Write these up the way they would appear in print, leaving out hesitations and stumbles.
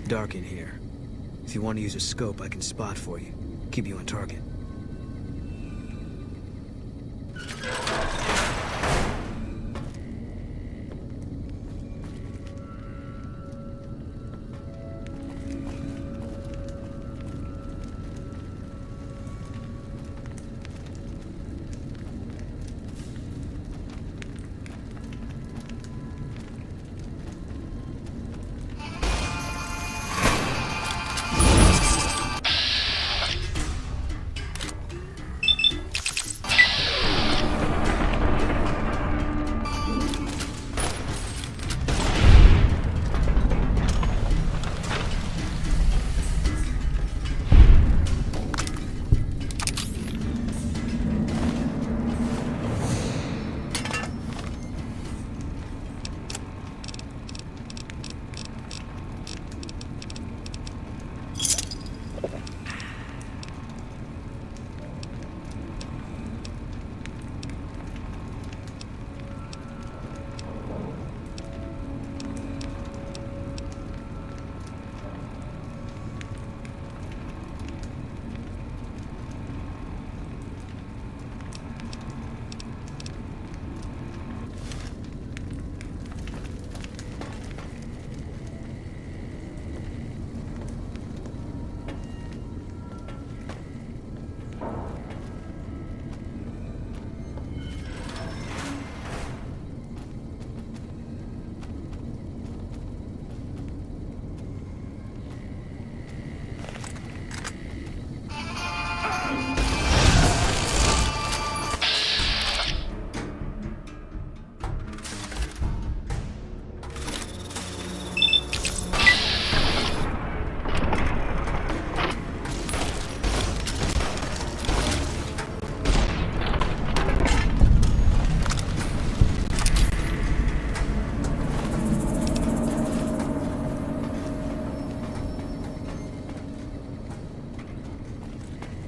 Dark in here. If you want to use a scope, I can spot for you. Keep you on target.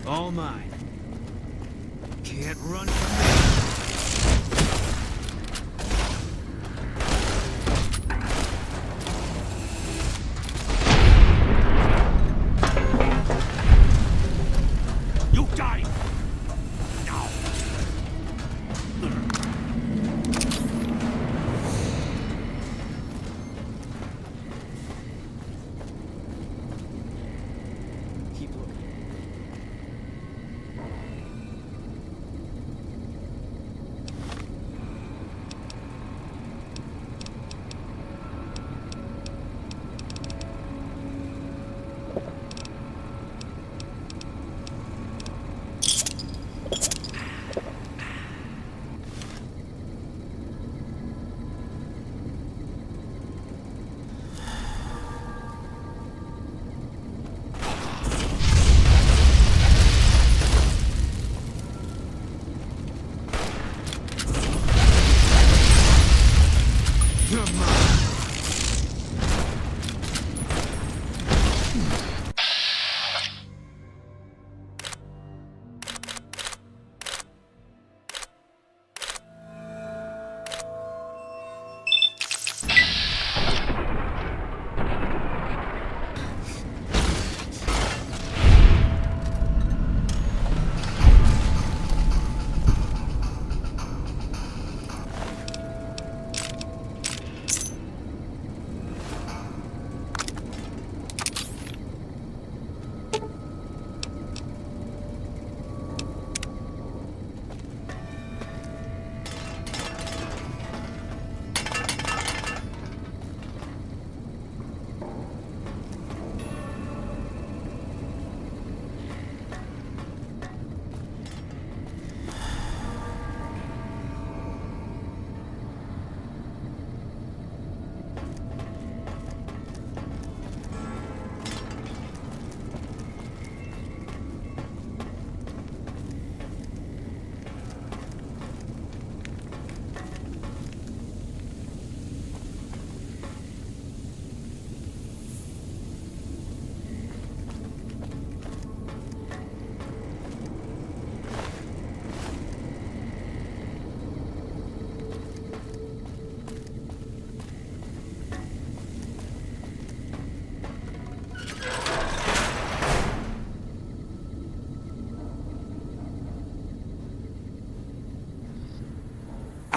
All mine. Can't run from me. You die! Now! Keep looking.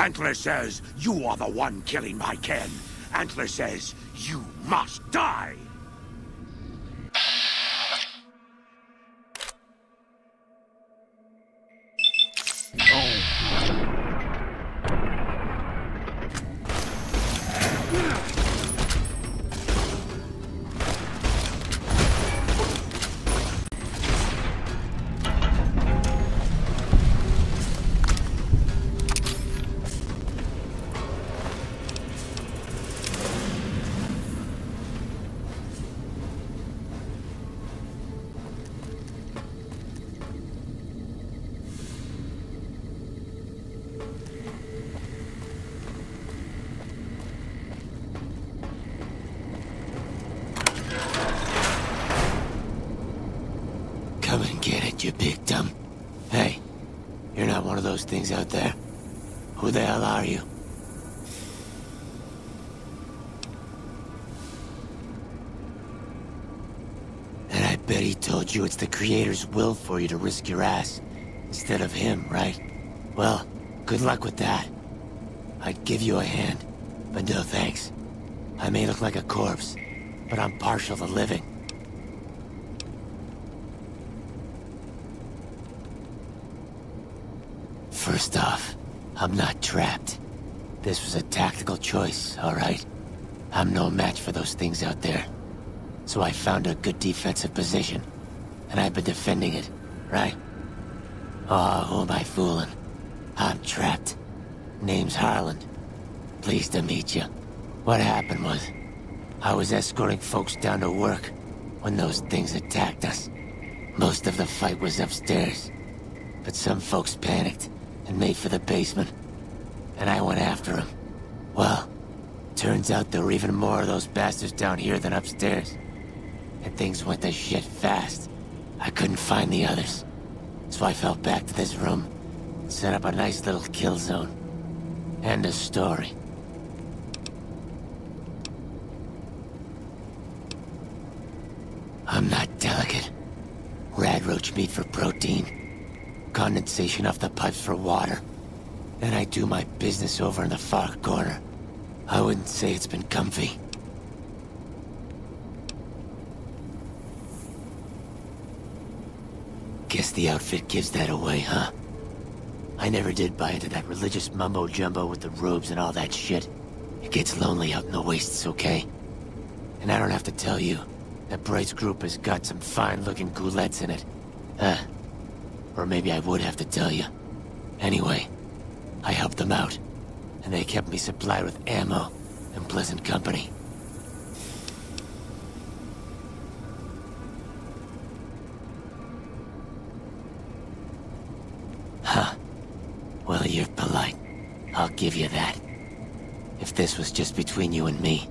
Antler says you are the one killing my kin. Antler says you must die. Come and get it, you big dumb. Hey, you're not one of those things out there. Who the hell are you? And I bet he told you it's the Creator's will for you to risk your ass instead of him, right? Well, good luck with that. I'd give you a hand, but no thanks. I may look like a corpse, but I'm partial to living. First off, I'm not trapped. This was a tactical choice, all right? I'm no match for those things out there. So I found a good defensive position, and I've been defending it, right? Oh, who am I fooling? I'm trapped. Name's Harland. Pleased to meet you. What happened was, I was escorting folks down to work when those things attacked us. Most of the fight was upstairs, but some folks panicked and made for the basement, and I went after them. Well, turns out there were even more of those bastards down here than upstairs, and things went to shit fast. I couldn't find the others, so I fell back to this room and set up a nice little kill zone. End of story. I'm not delicate. Radroach meat for protein. Condensation off the pipes for water. Then I do my business over in the far corner. I wouldn't say it's been comfy. Guess the outfit gives that away, huh? I never did buy into that religious mumbo-jumbo with the robes and all that shit. It gets lonely out in the wastes, okay? And I don't have to tell you that Bright's group has got some fine-looking ghoulettes in it. Or maybe I would have to tell you. Anyway, I helped them out, and they kept me supplied with ammo and pleasant company. Huh. Well, you're polite. I'll give you that. If this was just between you and me,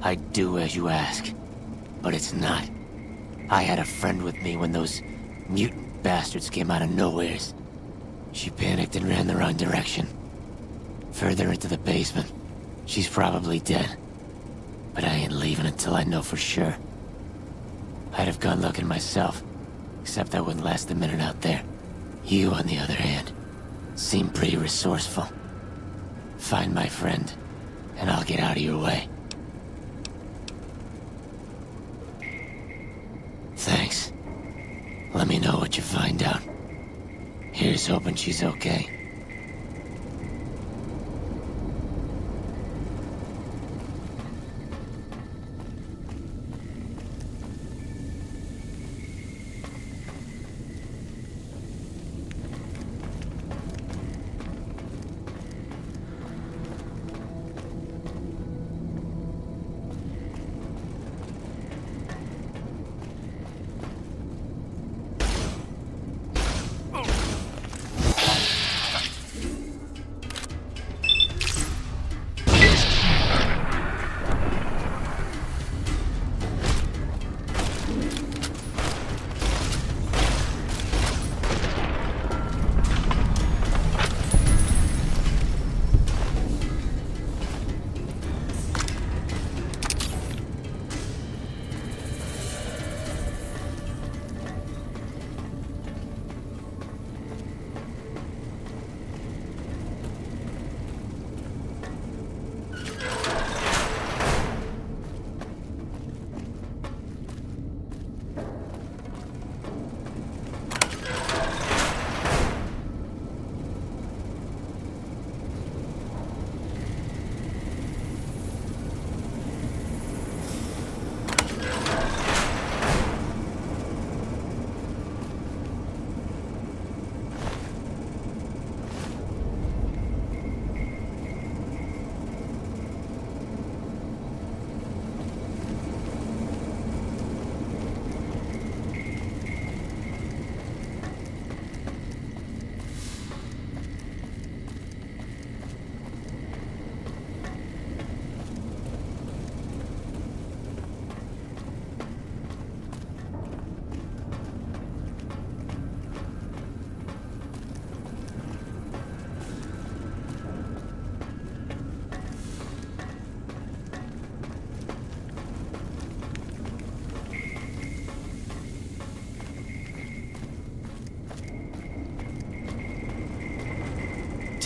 I'd do as you ask. But it's not. I had a friend with me when those mutant bastards came out of nowheres. She panicked and ran the wrong direction. Further into the basement. She's probably dead. But I ain't leaving until I know for sure. I'd have gone looking myself, except I wouldn't last a minute out there. You, on the other hand, seem pretty resourceful. Find my friend, and I'll get out of your way. Thanks. Let me know what you find out. Here's hoping she's okay.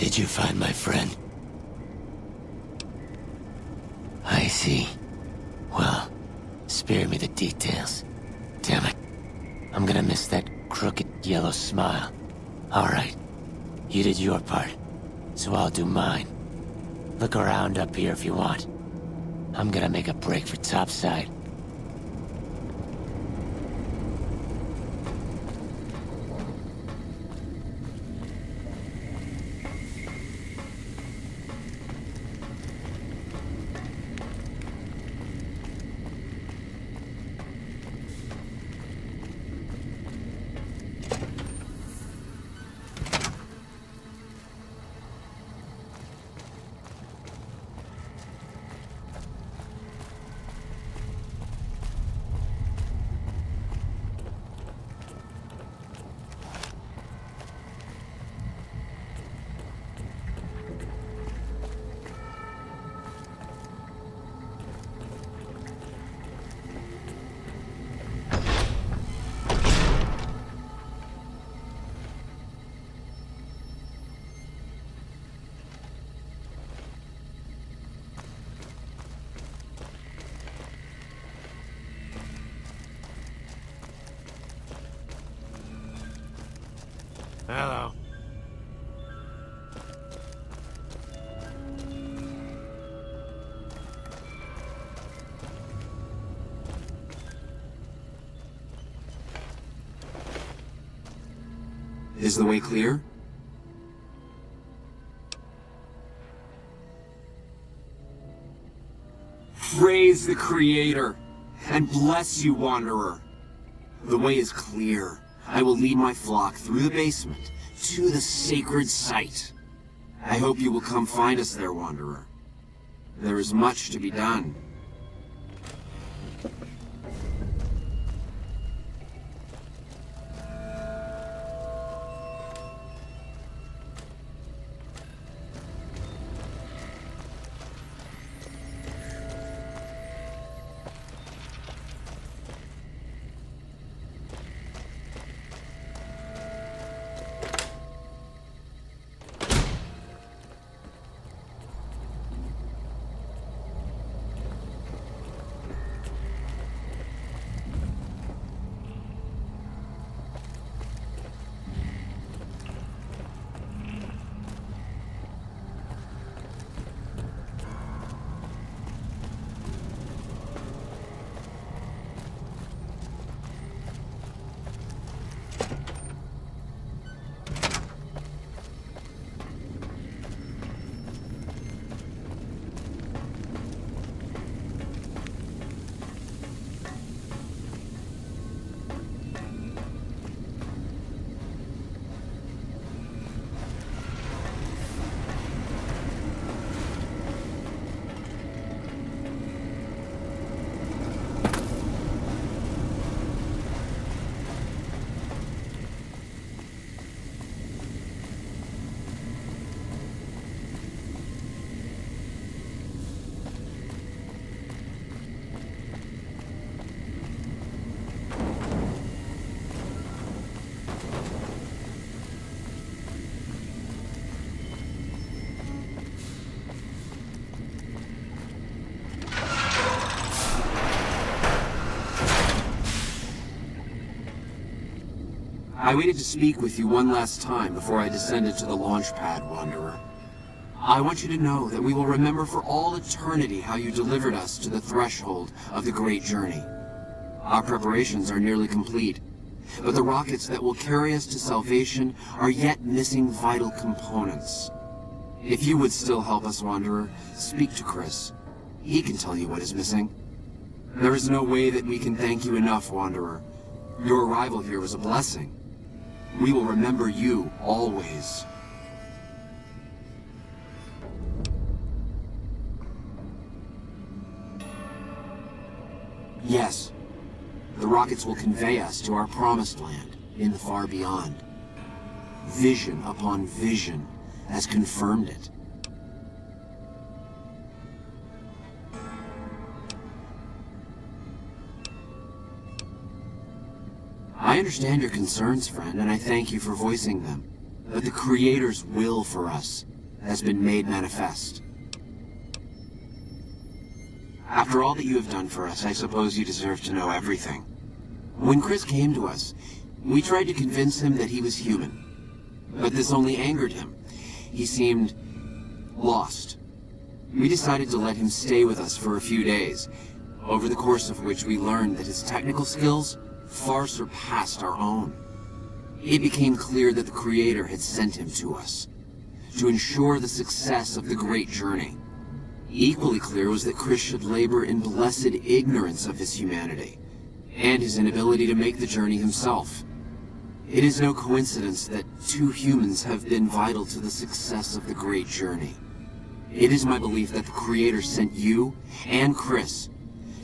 Did you find my friend? I see. Well, spare me the details. Damn it. I'm gonna miss that crooked yellow smile. Alright. You did your part, so I'll do mine. Look around up here if you want. I'm gonna make a break for topside. Hello. Is the way clear? Praise the Creator, and bless you, Wanderer. The way is clear. I will lead my flock through the basement to the sacred site. I hope you will come find us there, Wanderer. There is much to be done. I waited to speak with you one last time before I descended to the launch pad, Wanderer. I want you to know that we will remember for all eternity how you delivered us to the threshold of the great journey. Our preparations are nearly complete, but the rockets that will carry us to salvation are yet missing vital components. If you would still help us, Wanderer, speak to Chris. He can tell you what is missing. There is no way that we can thank you enough, Wanderer. Your arrival here was a blessing. We will remember you always. Yes, the rockets will convey us to our promised land in the far beyond. Vision upon vision has confirmed it. I understand your concerns, friend, and I thank you for voicing them. But the Creator's will for us has been made manifest. After all that you have done for us, I suppose you deserve to know everything. When Chris came to us, we tried to convince him that he was human. But this only angered him. He seemed lost. We decided to let him stay with us for a few days, over the course of which we learned that his technical skills far surpassed our own. It became clear that the Creator had sent him to us, to ensure the success of the great journey. Equally clear was that Chris should labor in blessed ignorance of his humanity, and his inability to make the journey himself. It is no coincidence that two humans have been vital to the success of the great journey. It is my belief that the Creator sent you and Chris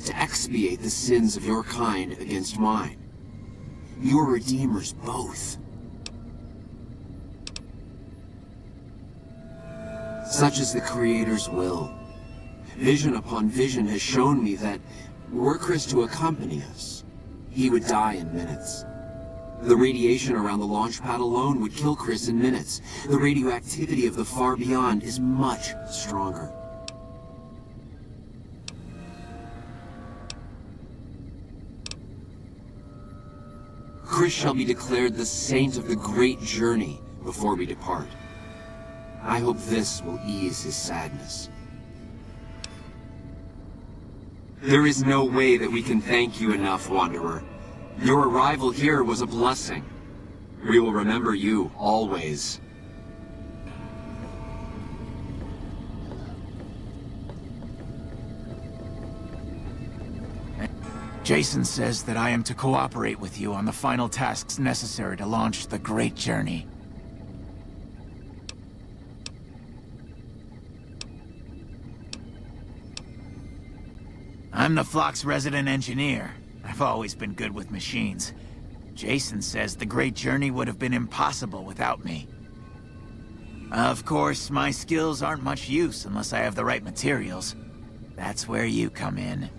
to expiate the sins of your kind against mine. You are redeemers both. Such is the Creator's will. Vision upon vision has shown me that were Chris to accompany us, he would die in minutes. The radiation around the launch pad alone would kill Chris in minutes. The radioactivity of the far beyond is much stronger. Chris shall be declared the saint of the great journey before we depart. I hope this will ease his sadness. There is no way that we can thank you enough, Wanderer. Your arrival here was a blessing. We will remember you always. Jason says that I am to cooperate with you on the final tasks necessary to launch the Great Journey. I'm the flock's resident engineer. I've always been good with machines. Jason says the Great Journey would have been impossible without me. Of course, my skills aren't much use unless I have the right materials. That's where you come in.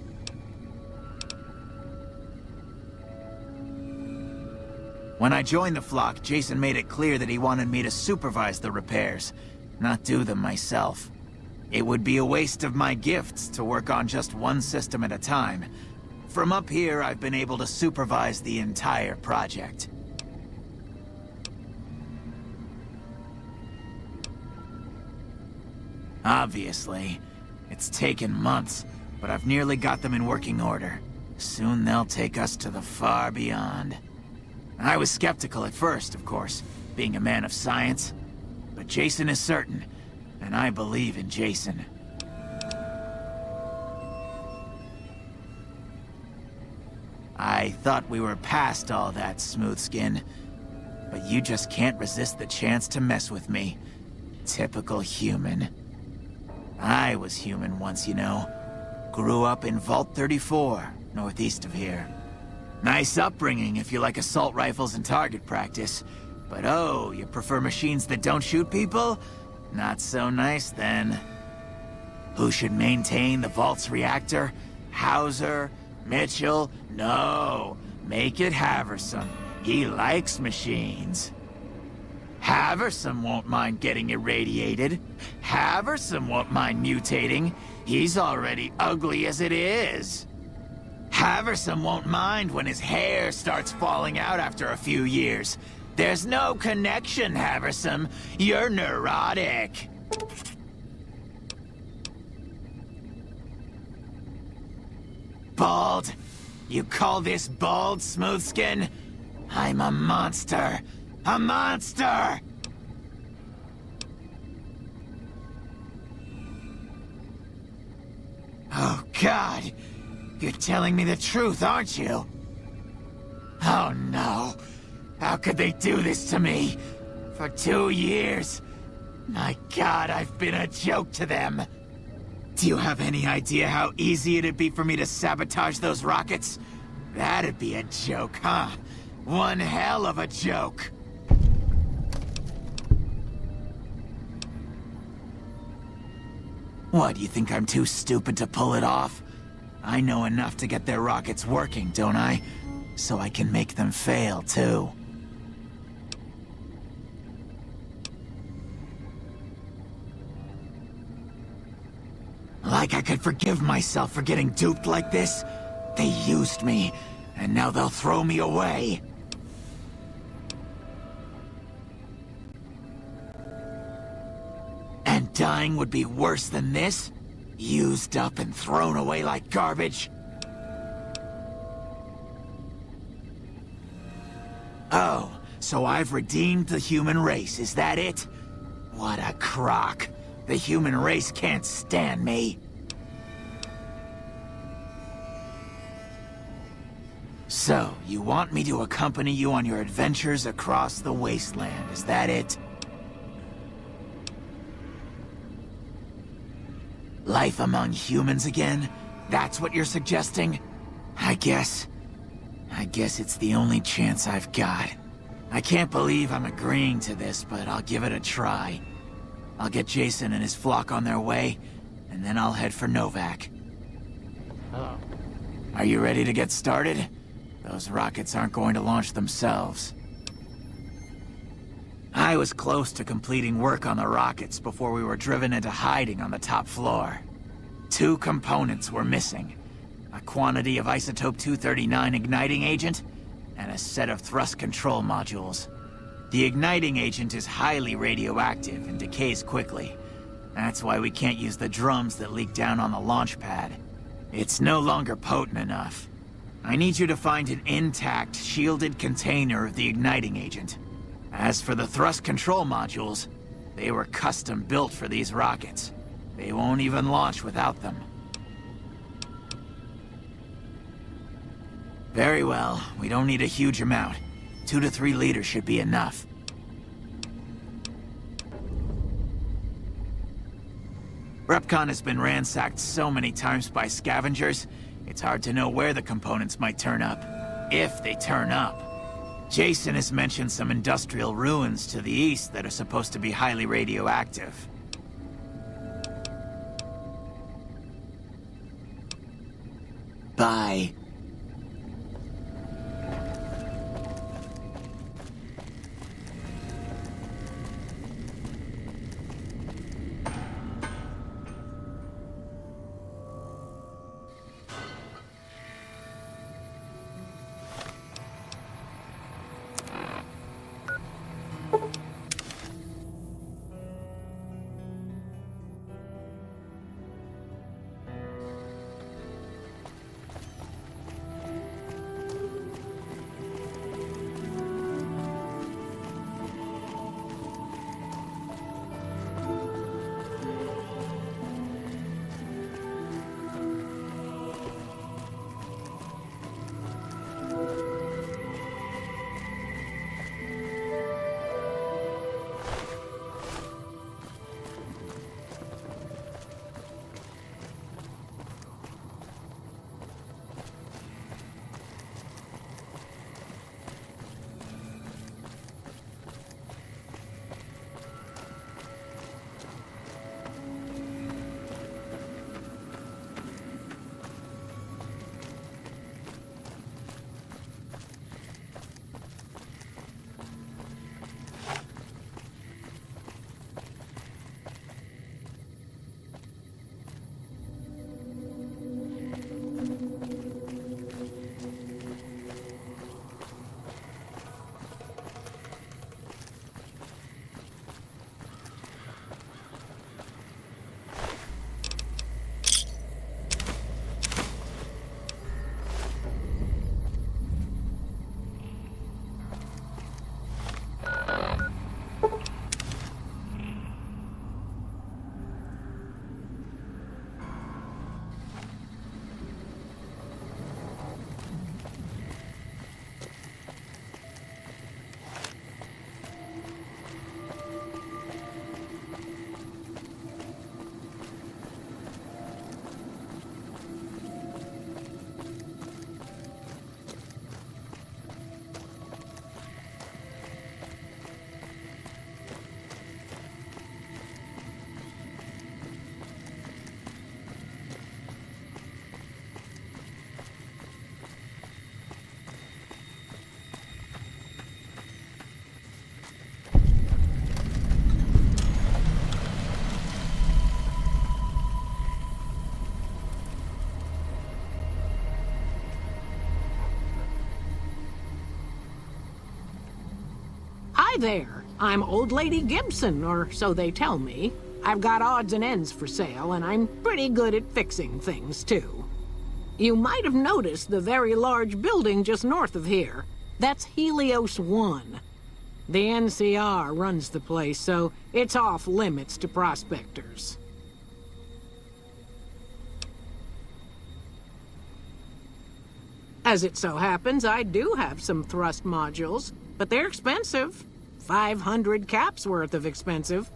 When I joined the flock, Jason made it clear that he wanted me to supervise the repairs, not do them myself. It would be a waste of my gifts to work on just one system at a time. From up here, I've been able to supervise the entire project. Obviously, it's taken months, but I've nearly got them in working order. Soon they'll take us to the far beyond. I was skeptical at first, of course, being a man of science. But Jason is certain, and I believe in Jason. I thought we were past all that, Smoothskin. But you just can't resist the chance to mess with me. Typical human. I was human once, you know. Grew up in Vault 34, northeast of here. Nice upbringing if you like assault rifles and target practice. But oh, you prefer machines that don't shoot people? Not so nice then. Who should maintain the Vault's reactor? Hauser? Mitchell? No. Make it Haverson. He likes machines. Haverson won't mind getting irradiated. Haverson won't mind mutating. He's already ugly as it is. Haverson won't mind when his hair starts falling out after a few years. There's no connection, Haverson. You're neurotic. Bald? You call this bald, Smoothskin? I'm a monster. A monster! Oh, God. You're telling me the truth, aren't you? Oh, no. How could they do this to me? For 2 years. My God, I've been a joke to them. Do you have any idea how easy it'd be for me to sabotage those rockets? That'd be a joke, huh? One hell of a joke. What, you think I'm too stupid to pull it off? I know enough to get their rockets working, don't I? So I can make them fail, too. Like I could forgive myself for getting duped like this? They used me, and now they'll throw me away. And dying would be worse than this? Used up and thrown away like garbage? Oh, so I've redeemed the human race, is that it? What a crock. The human race can't stand me. So, you want me to accompany you on your adventures across the wasteland, is that it? Life among humans again? That's what you're suggesting? I guess it's the only chance I've got. I can't believe I'm agreeing to this, but I'll give it a try. I'll get Jason and his flock on their way, and then I'll head for Novak. Hello. Are you ready to get started? Those rockets aren't going to launch themselves. I was close to completing work on the rockets before we were driven into hiding on the top floor. 2 components were missing. A quantity of isotope 239 igniting agent, and a set of thrust control modules. The igniting agent is highly radioactive and decays quickly. That's why we can't use the drums that leak down on the launch pad. It's no longer potent enough. I need you to find an intact, shielded container of the igniting agent. As for the thrust control modules, they were custom built for these rockets. They won't even launch without them. Very well, we don't need a huge amount. 2 to 3 liters should be enough. Repconn has been ransacked so many times by scavengers, it's hard to know where the components might turn up. If they turn up. Jason has mentioned some industrial ruins to the east that are supposed to be highly radioactive. Bye. Hi there. I'm Old Lady Gibson, or so they tell me. I've got odds and ends for sale, and I'm pretty good at fixing things, too. You might have noticed the very large building just north of here. That's Helios 1. The NCR runs the place, so it's off limits to prospectors. As it so happens, I do have some thrust modules, but they're expensive. 500 caps worth of expensive.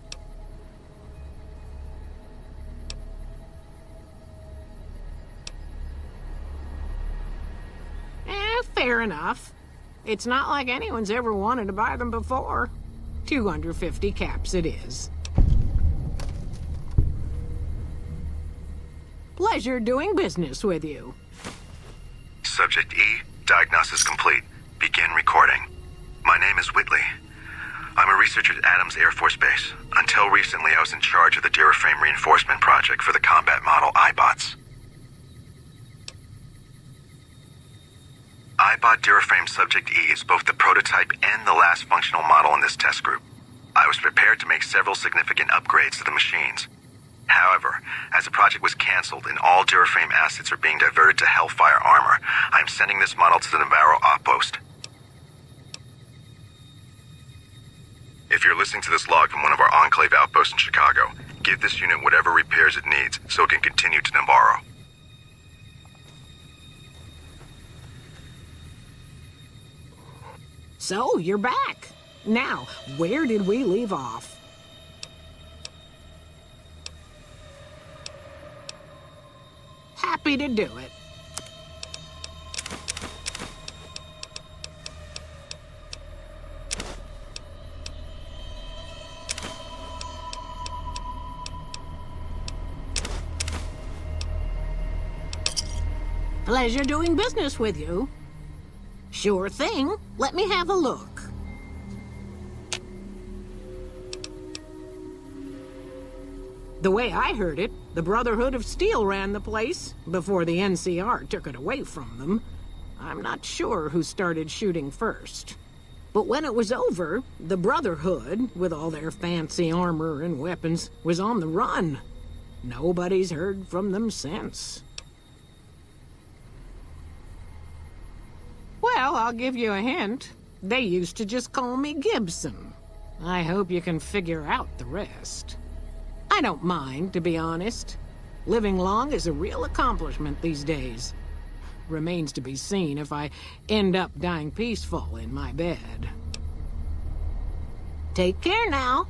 Fair enough. It's not like anyone's ever wanted to buy them before. 250 caps it is. Pleasure doing business with you. Subject E, diagnosis complete. Begin recording. My name is Whitley. I'm a researcher at Adams Air Force Base. Until recently, I was in charge of the Duraframe reinforcement project for the combat model iBots. iBot Duraframe Subject E is both the prototype and the last functional model in this test group. I was prepared to make several significant upgrades to the machines. However, as the project was canceled and all Duraframe assets are being diverted to Hellfire armor, I am sending this model to the Navarro outpost. If you're listening to this log from one of our enclave outposts in Chicago, give this unit whatever repairs it needs so it can continue to Navarro. So, you're back. Now, where did we leave off? Happy to do it. Pleasure doing business with you. Sure thing. Let me have a look. The way I heard it, the Brotherhood of Steel ran the place before the NCR took it away from them. I'm not sure who started shooting first. But when it was over, the Brotherhood, with all their fancy armor and weapons, was on the run. Nobody's heard from them since. Well, I'll give you a hint. They used to just call me Gibson. I hope you can figure out the rest. I don't mind, to be honest. Living long is a real accomplishment these days. Remains to be seen if I end up dying peaceful in my bed. Take care now.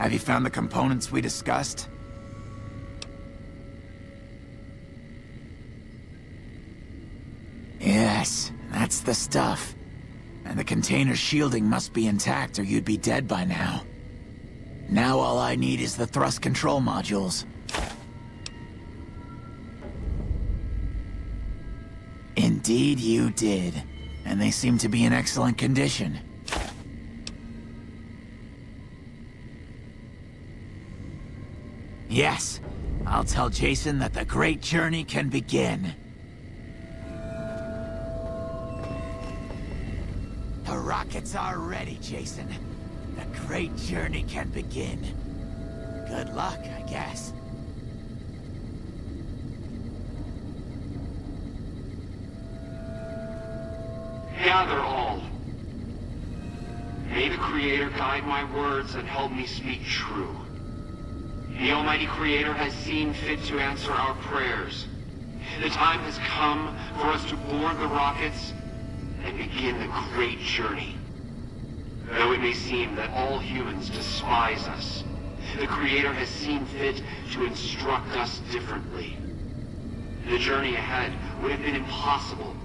Have you found the components we discussed? Yes, that's the stuff. And the container's shielding must be intact or you'd be dead by now. Now all I need is the thrust control modules. Indeed you did. And they seem to be in excellent condition. Yes, I'll tell Jason that the great journey can begin. The rockets are ready, Jason. The great journey can begin. Good luck, I guess. Gather all. May the Creator guide my words and help me speak true. The Almighty Creator has seen fit to answer our prayers. The time has come for us to board the rockets and begin the great journey. Though it may seem that all humans despise us, the Creator has seen fit to instruct us differently. The journey ahead would have been impossible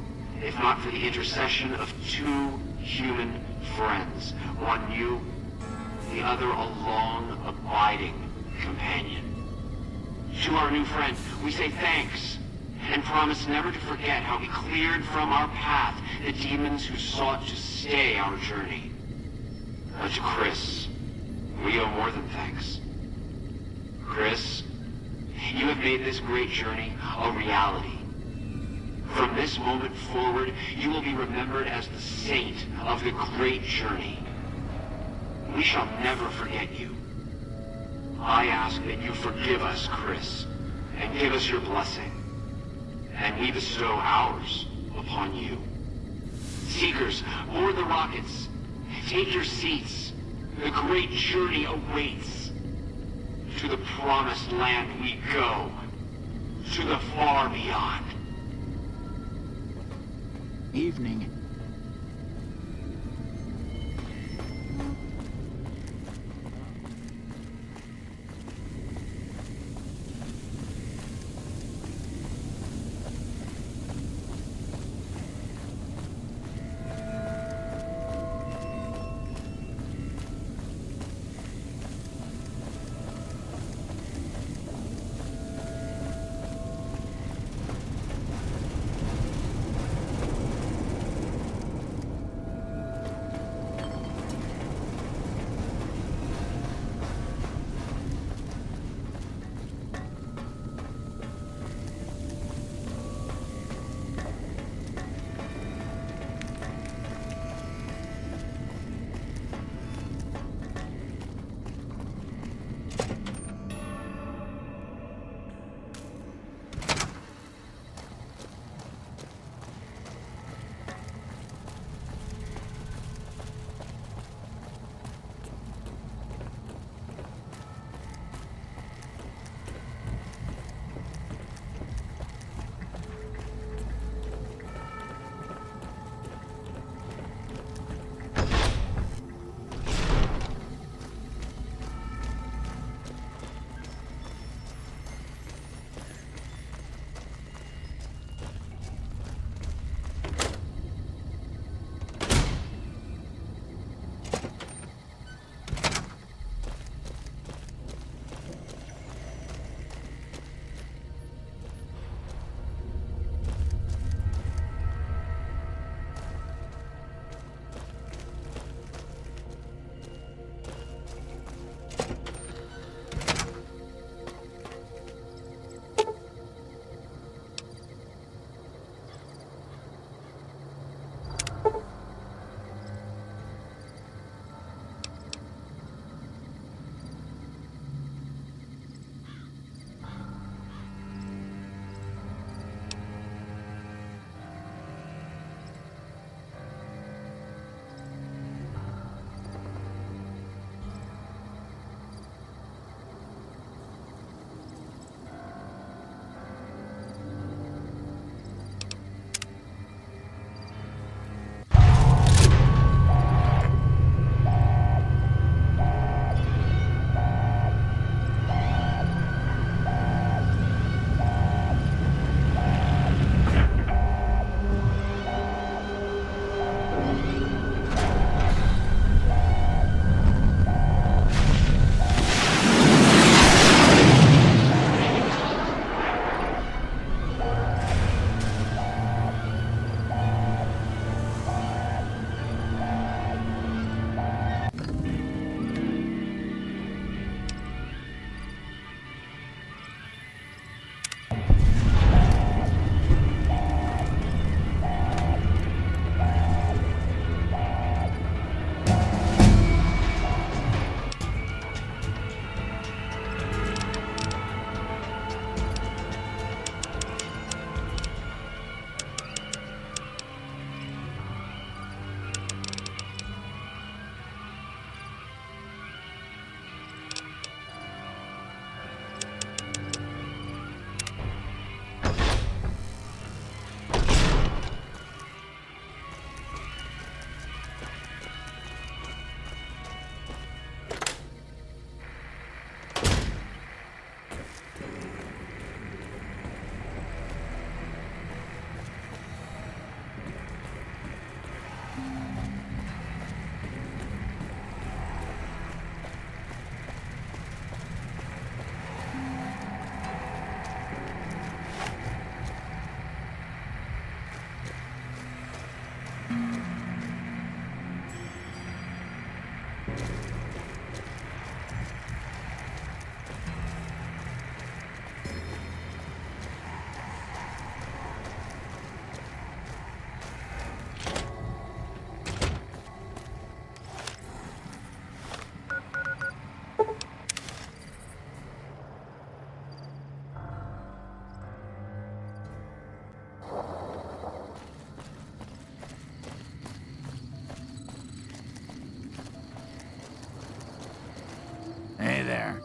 if not for the intercession of two human friends. One new, the other a long, abiding companion. To our new friend, we say thanks, and promise never to forget how he cleared from our path the demons who sought to stay our journey. But to Chris, we owe more than thanks. Chris, you have made this great journey a reality. From this moment forward, you will be remembered as the saint of the great journey. We shall never forget you. I ask that you forgive us, Chris, and give us your blessing. And we bestow ours upon you. Seekers, board the rockets. Take your seats. The great journey awaits. To the promised land we go. To the far beyond. Evening. there.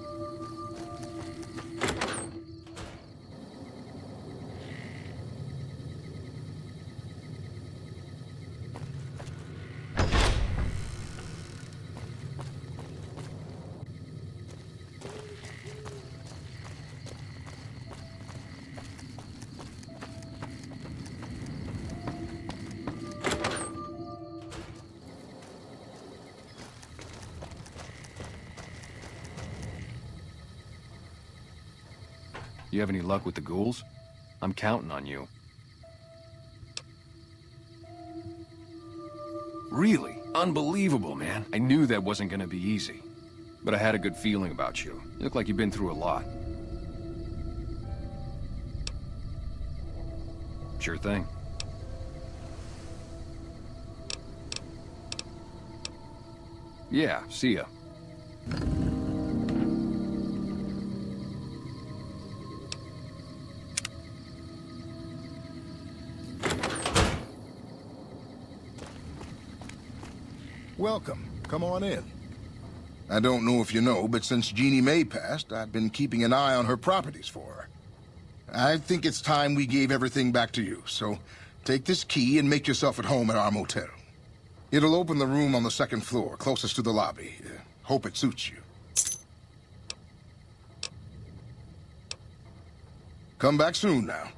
You have any luck with the ghouls? I'm counting on you. Really? Unbelievable, man. I knew that wasn't gonna be easy. But I had a good feeling about you. You look like you've been through a lot. Sure thing. Yeah, see ya. Welcome. Come on in. I don't know if you know, but since Jeannie May passed, I've been keeping an eye on her properties for her. I think it's time we gave everything back to you, so take this key and make yourself at home at our motel. It'll open the room on the second floor, closest to the lobby. Hope it suits you. Come back soon now.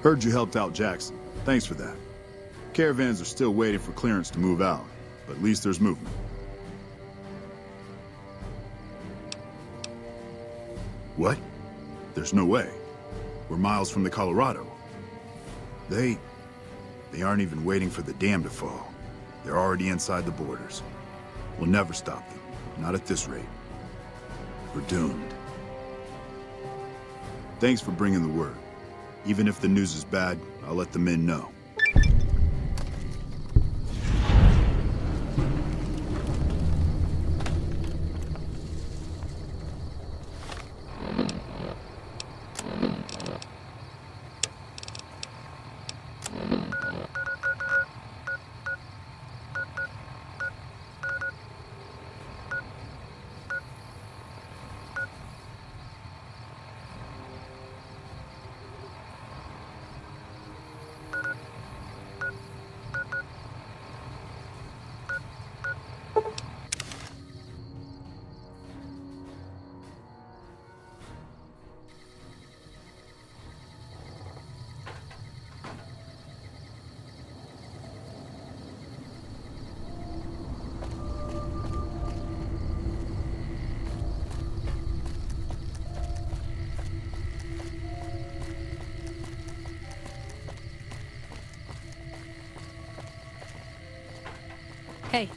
Heard you helped out Jackson. Thanks for that. Caravans are still waiting for clearance to move out, but at least there's movement. What? There's no way. We're miles from the Colorado. They aren't even waiting for the dam to fall. They're already inside the borders. We'll never stop them. Not at this rate. We're doomed. Thanks for bringing the word. Even if the news is bad, I'll let the men know. Hey,